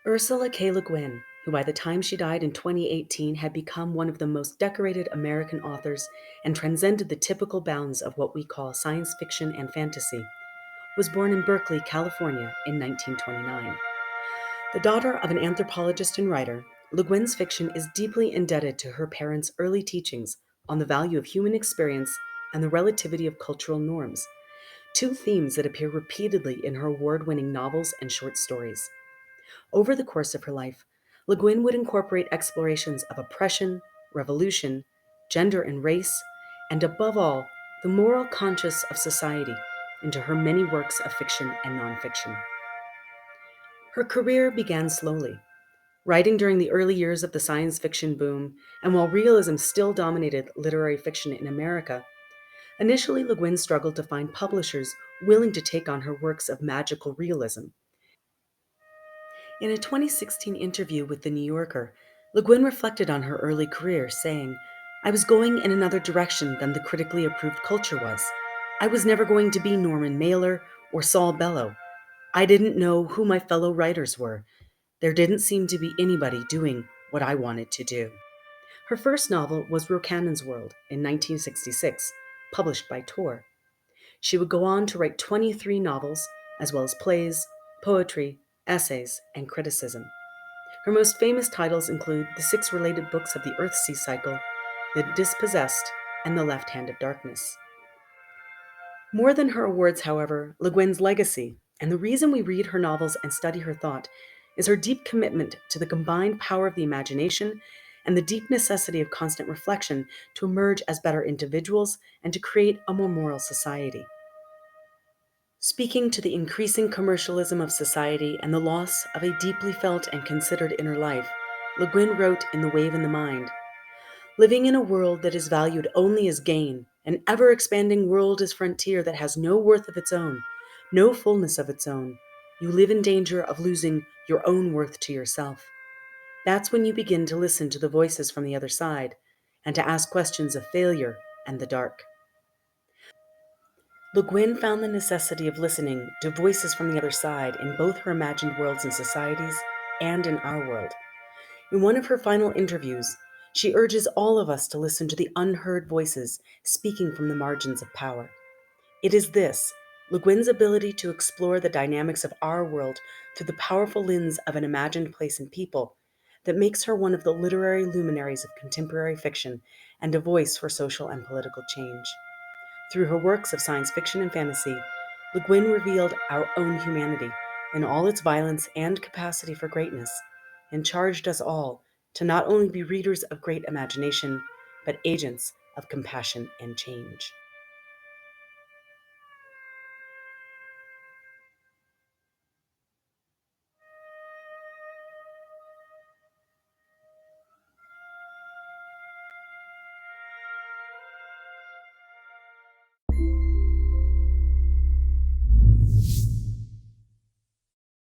Ursula K Le Guin, who by the time she died in 2018 had become one of the most decorated American authors and transcended the typical bounds of what we call science fiction and fantasy, was born in Berkeley, California in 1929. The daughter of an anthropologist and writer, Le Guin's fiction is deeply indebted to her parents' early teachings on the value of human experience and the relativity of cultural norms, two themes that appear repeatedly in her award-winning novels and short stories. Over the course of her life, Le Guin would incorporate explorations of oppression, revolution, gender and race, and above all, the moral conscience of society into her many works of fiction and nonfiction. Her career began slowly, writing during the early years of the science fiction boom, and while realism still dominated literary fiction in America, initially Le Guin struggled to find publishers willing to take on her works of magical realism. In a 2016 interview with The New Yorker, Le Guin reflected on her early career, saying, "I was going in another direction than the critically approved culture was. I was never going to be Norman Mailer or Saul Bellow. I didn't know who my fellow writers were. There didn't seem to be anybody doing what I wanted to do." Her first novel was Rocannon's World in 1966, published by Tor. She would go on to write 23 novels, as well as plays, poetry, essays, and criticism. Her most famous titles include the six related books of the Earth-Sea cycle, The Dispossessed, and The Left Hand of Darkness. More than her awards, however, Le Guin's legacy, and the reason we read her novels and study her thought, is her deep commitment to the combined power of the imagination and the deep necessity of constant reflection to emerge as better individuals and to create a more moral society. Speaking to the increasing commercialism of society and the loss of a deeply felt and considered inner life, Le Guin wrote in The Wave in the Mind, "Living in a world that is valued only as gain, an ever-expanding world as frontier that has no worth of its own, no fullness of its own, you live in danger of losing your own worth to yourself. That's when you begin to listen to the voices from the other side and to ask questions of failure and the dark." Le Guin found the necessity of listening to voices from the other side in both her imagined worlds and societies and in our world. In one of her final interviews, she urges all of us to listen to the unheard voices speaking from the margins of power. It is this, Le Guin's ability to explore the dynamics of our world through the powerful lens of an imagined place and people, that makes her one of the literary luminaries of contemporary fiction and a voice for social and political change. Through her works of science fiction and fantasy, Le Guin revealed our own humanity in all its violence and capacity for greatness, and charged us all to not only be readers of great imagination, but agents of compassion and change.